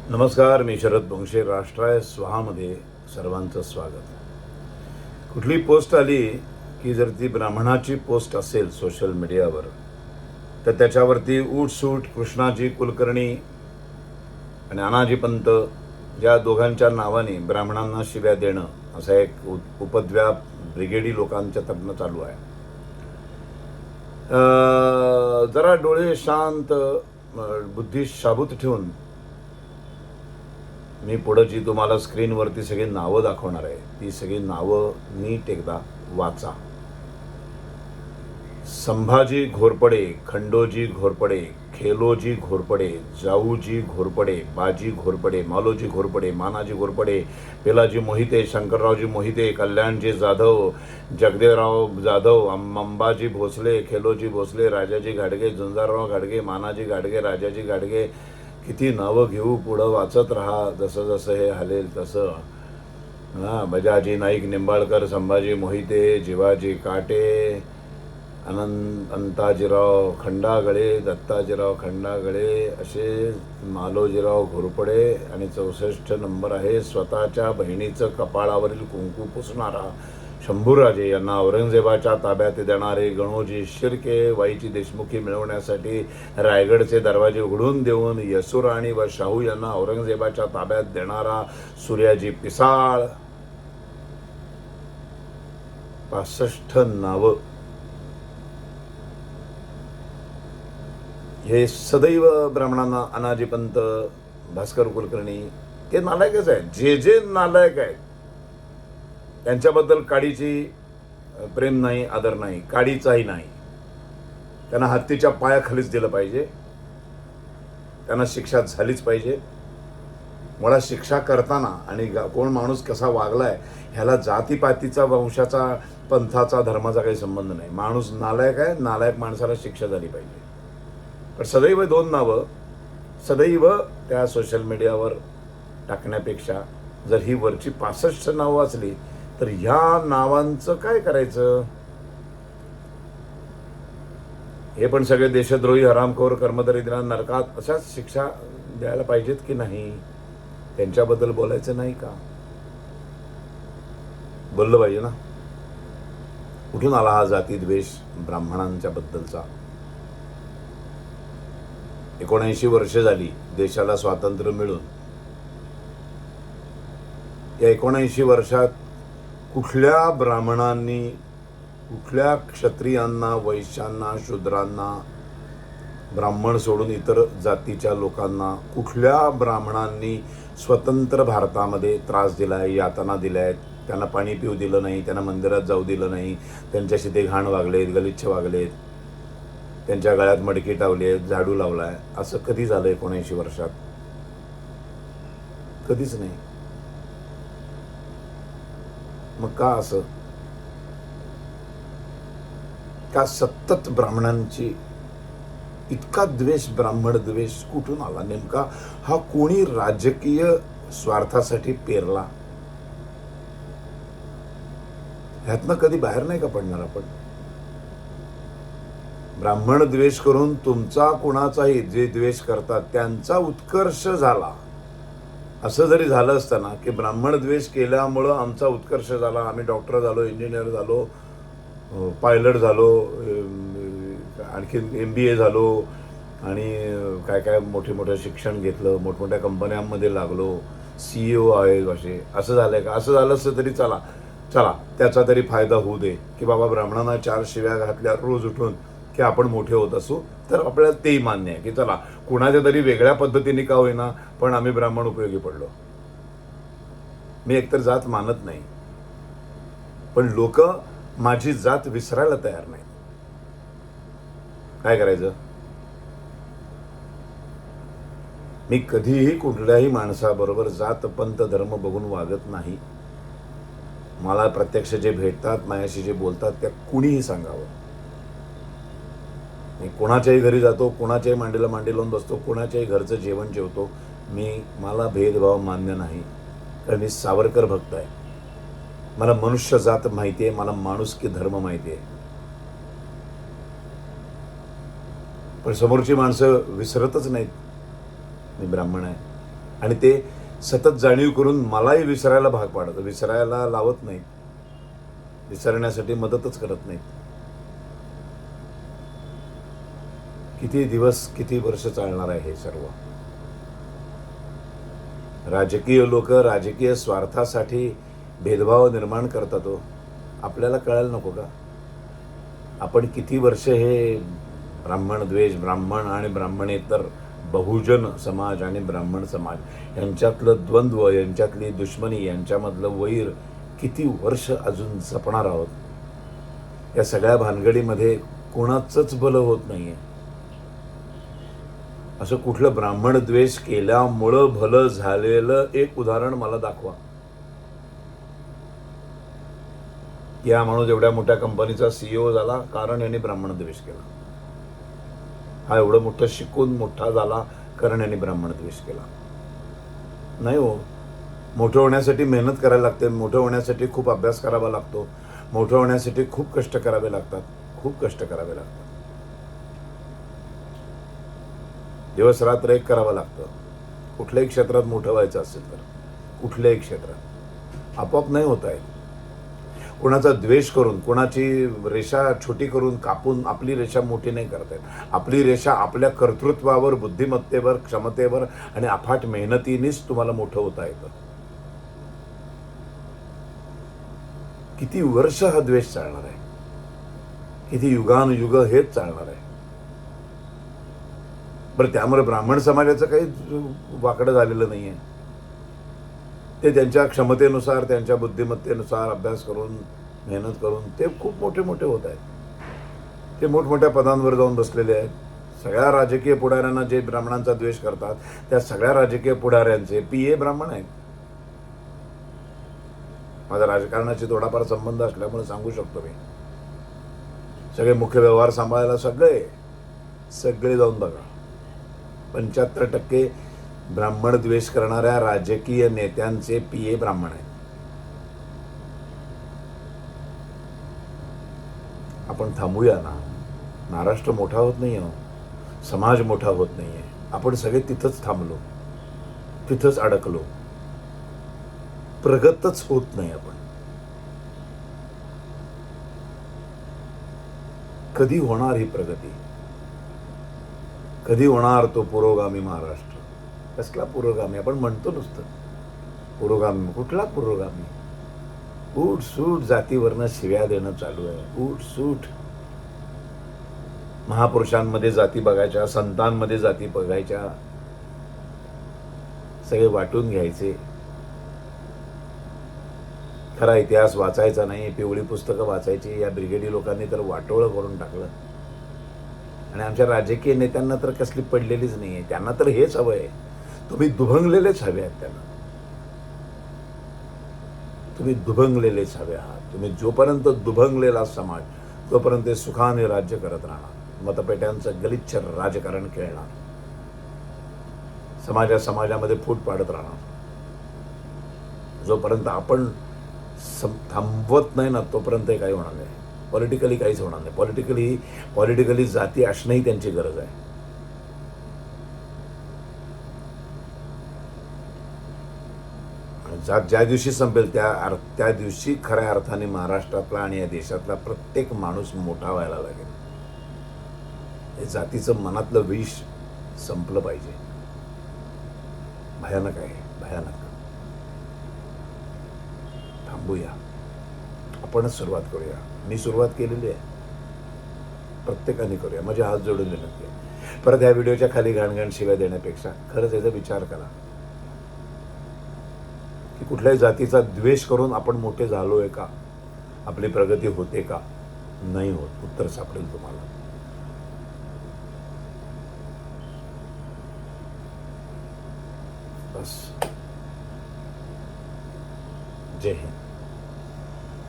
नमस्कार, मी शरद बोंक्षे. राष्ट्राय स्वाहामध्ये सर्वांचं स्वागत. कुठली पोस्ट आली की जर ती ब्राह्मणाची पोस्ट असेल सोशल मीडियावर तर त्याच्यावरती उठसूट कृष्णाजी कुलकर्णी आणि अनाजी पंत या दोघांच्या नावाने ब्राह्मणांना शिव्या देणं असा एक उपद्व्याप ब्रिगेडी लोकांच्या तर्फे चालू आहे. जरा डोळे शांत, बुद्धी शाबूत ठेवून मी पुढं जी तुम्हाला स्क्रीनवरती सगळी नावं दाखवणार आहे ती सगळी नावं नीट एकदा वाचा. संभाजी घोरपडे, खंडोजी घोरपडे, खेलोजी घोरपडे, जाऊजी घोरपडे, बाजी घोरपडे, मालोजी घोरपडे, मानाजी घोरपडे, पेलाजी मोहिते, शंकररावजी मोहिते, कल्याणजी जाधव, जगदेवराव जाधव, अंबाजी भोसले, खेलोजी भोसले, राजाजी घाडगे, झुंजारराव घाडगे, मानाजी घाडगे, राजाजी घाडगे. किती नावं घेऊ, पुढं वाचत राहा जसं जसं हे हलेल तसं. बजाजी नाईक निंबाळकर, संभाजी मोहिते, जिवाजी काटे, अंताजीराव खंडागळे, दत्ताजीराव खंडागळे, असे मालोजीराव घोरपडे. आणि 64 नंबर आहे स्वतःच्या बहिणीचं कपाळावरील कुंकू पुसणारा शंभूराजे यांना औरंगजेबाच्या ताब्यात देणारे गणोजी शिर्के. वाईची देशमुखी मिळवण्यासाठी रायगडचे दरवाजे उघडून देऊन यसुराणी व शाहू यांना औरंगजेबाच्या ताब्यात देणारा सूर्याजी पिसाळ. 65 नावं. हे सदैव ब्राह्मणांना अनाजी पंत, भास्कर कुलकर्णी ते नालायकच आहेत. जे जे नालायक आहेत त्यांच्याबद्दल काडीची प्रेम नाही, आदर नाही, काडीचाही नाही. त्यांना हत्तीच्या पायाखालीच दिलं पाहिजे, त्यांना शिक्षा झालीच पाहिजे. मुळात शिक्षा करताना आणि कोण माणूस कसा वागलाय ह्याला जातीपातीचा, वंशाचा, पंथाचा, धर्माचा काही संबंध नाही. माणूस नालायक आहे, नालायक माणसाला शिक्षा झाली पाहिजे. पण सदैव 2 नावं सदैव त्या सोशल मीडियावर टाकण्यापेक्षा जर ही वरची 65 नावं वाचली तर ह्या नावांचं काय करायचं? हे पण सगळे देशद्रोही, हरामखोर, कर्मदरिद्र, नरकात अशाच शिक्षा द्यायला पाहिजेत की नाही? त्यांच्याबद्दल बोलायचं नाही का? बोललं पाहिजे ना. कुठून आला हा जातीद्वेष ब्राह्मणांच्या बद्दलचा? 79 वर्ष झाली देशाला स्वातंत्र्य मिळून. या 79 वर्षात कुठल्या ब्राह्मणांनी, कुठल्या क्षत्रियांना, वैश्यांना, शूद्रांना, ब्राह्मण सोडून इतर जातीच्या लोकांना कुठल्या ब्राह्मणांनी स्वतंत्र भारतामध्ये त्रास दिलाय, यातना दिल्यात? त्यांना पाणी पिऊ दिलं नाही, त्यांना मंदिरात जाऊ दिलं नाही, त्यांच्याशी ते घाण वागलेत, गलिच्छ वागलेत, त्यांच्या गळ्यात मडकी टावली आहेत, झाडू लावलाय, असं कधी झालं 79 वर्षात? कधीच नाही. मग का असं? का सतत ब्राह्मणांची इतका द्वेष, ब्राह्मण द्वेष कुठून आला नेमका? हा कोणी राजकीय स्वार्थासाठी पेरला? ह्यातनं कधी बाहेर नाही का पडणार आपण? ब्राह्मण द्वेष करून तुमचा, कुणाचाही जे द्वेष करतात त्यांचा उत्कर्ष झाला असं जरी झालं असताना की ब्राह्मण द्वेष केल्यामुळं आमचा उत्कर्ष झाला, आम्ही डॉक्टर झालो, इंजिनियर झालो, पायलट झालो, आणखी MBA झालो, आणि काय काय मोठे मोठे शिक्षण घेतलं, मोठमोठ्या कंपन्यांमध्ये लागलो, CEO आहे असे, असं झालंय का? असं झालं असतं तरी चला त्याचा तरी फायदा होऊ दे की बाबा ब्राह्मणांना 4 शिव्या घातल्या रोज उठून की आपण मोठे होत असू, तर आपल्याला तेही मान्य आहे की चला कुणाच्या तरी वेगळ्या पद्धतीने का होईना पण आम्ही ब्राह्मण उपयोगी पडलो. मी एकतर जात मानत नाही, पण लोक माझी जात विसरायला तयार नाही. काय करायचं? मी कधीही कुठल्याही माणसाबरोबर जात, पंथ, धर्म बघून वागत नाही. मला प्रत्यक्ष जे भेटतात, माझ्याशी जे बोलतात, त्या कुणीही सांगावं. मी कोणाच्याही घरी जातो, कोणाच्याही मांडीला मांडी लावून बसतो, कोणाच्याही घरचं जेवण जेवतो. मला भेदभाव मान्य नाही, कारण मी सावरकर भक्त आहे. मला मनुष्य जात माहिती आहे, मला माणुसकी धर्म माहिती आहे. पण समोरची माणसं विसरतच नाहीत मी ब्राह्मण आहे. आणि ते सतत जाणीव करून मलाही विसरायला भाग पाडतं. विसरायला लावत नाहीत, विसरण्यासाठी मदतच करत नाहीत. किती दिवस किती वर्ष चालणार आहे हे सर्व? राजकीय लोक राजकीय स्वार्थासाठी भेदभाव निर्माण करतात. आपल्याला कळायला नको का? आपण किती वर्ष हे ब्राह्मण द्वेष, ब्राह्मण आणि ब्राह्मणेतर बहुजन समाज आणि ब्राह्मण समाज यांच्यातलं द्वंद्व, यांच्यातली दुश्मनी, यांच्यामधलं वैर किती वर्ष अजून जपणार आहोत? या सगळ्या भानगडीमध्ये कोणाचंच भलं होत नाहीये. असं कुठलं ब्राह्मण द्वेष केल्यामुळं भलं झालेलं एक उदाहरण मला दाखवा. या माणूस एवढ्या मोठ्या कंपनीचा CEO झाला कारण यांनी ब्राह्मण द्वेष केला. हा एवढं मोठं शिकून मोठा झाला कारण यांनी ब्राह्मण द्वेष केला. नाही हो, मोठं होण्यासाठी मेहनत करायला लागते, मोठं होण्यासाठी खूप अभ्यास करावा लागतो, मोठं होण्यासाठी खूप कष्ट करावे लागतात, खूप कष्ट करावे लागतात. दिवस रात्र एक करावं लागतं. कुठल्याही क्षेत्रात मोठं व्हायचं असेल तर, कुठल्याही क्षेत्रात आपोआप नाही होत आहे. कोणाचा द्वेष करून, कोणाची रेषा छोटी करून कापून आपली रेषा मोठी नाही करता येत. आपली रेषा आपल्या कर्तृत्वावर, बुद्धिमत्तेवर, क्षमतेवर आणि अफाट मेहनतीनेच तुम्हाला मोठं होता येतं. किती वर्ष हा द्वेष चालणार आहे? किती युगानुयुग हेच चालणार आहे? बरं, त्यामुळे ब्राह्मण समाजाचं काही वाकडं झालेलं नाही आहे. ते त्यांच्या क्षमतेनुसार, त्यांच्या बुद्धिमत्तेनुसार अभ्यास करून, मेहनत करून ते खूप मोठे मोठे होत आहेत. ते मोठमोठ्या पदांवर जाऊन बसलेले आहेत. सगळ्या राजकीय पुढाऱ्यांना जे ब्राह्मणांचा द्वेष करतात त्या सगळ्या राजकीय पुढाऱ्यांचे PA ब्राह्मण आहेत. माझा राजकारणाशी थोडाफार संबंध असल्यामुळे सांगू शकतो मी. सगळे मुख्य व्यवहार सांभाळायला सगळे जाऊन बघा. 75% ब्राह्मण द्वेष करणाऱ्या राजकीय नेत्यांचे PA ब्राह्मण आहेत. आपण थांबूया ना. महाराष्ट्र मोठा होत नाही हो, समाज मोठा होत नाहीये. आपण सगळे तिथंच थांबलो, तिथंच अडकलो, प्रगतच होत नाही आपण. कधी होणार ही प्रगती? कधी होणार तो पुरोगामी महाराष्ट्र? कसला पुरोगामी? आपण म्हणतो नुसतं पुरोगामी. कुठला पुरोगामी? उठ सूट जातीवरनं शिव्या देणं चालू आहे. उठ सूट. महापुरुषांमध्ये जाती बघायच्या, संतांमध्ये जाती बघायच्या, सगळे वाटून घ्यायचे. खरा इतिहास वाचायचा नाही, पिवळी पुस्तकं वाचायची. या ब्रिगेडी लोकांनी तर वाटोळं करून टाकलं. आणि आमच्या राजकीय नेत्यांना तर कसली पडलेलीच नाहीये. त्यांना तर हेच हवं आहे. तुम्ही दुभंगलेलेच हवे आहात त्यांना. तुम्ही दुभंगलेलेच हवे आहात. तुम्ही जोपर्यंत दुभंगलेला समाज, तोपर्यंत सुखाने राज्य करत राहणार. मतपेट्यांचं गलिच्छ राजकारण खेळणार. समाजामध्ये फूट पाडत राहणार. जोपर्यंत आपण थांबवत नाही ना, तोपर्यंत काही होणार नाही. पॉलिटिकली काहीच होणार नाही. पॉलिटिकली जाती असणंही त्यांची गरज आहे. जात ज्या दिवशी संपेल त्या दिवशी खऱ्या अर्थाने महाराष्ट्रातला आणि या देशातला प्रत्येक माणूस मोठा व्हायला लागेल. हे जातीचं मनातलं विष संपलं पाहिजे. भयानक आहे, भयानक. थांबूया. आपणच सुरुवात करूया. मी सुरुवात केलेली आहे. प्रत्येकाने करूया. माझे हात जोडून विनंती आहे. परत ह्या व्हिडिओच्या खाली घाणघाण शिव्या देण्यापेक्षा खरंच याचा विचार करा की कुठल्याही जातीचा द्वेष करून आपण मोठे झालोय का? आपली प्रगती होते का? नाही होत. उत्तर सापडेल तुम्हाला. बस. जय हिंद.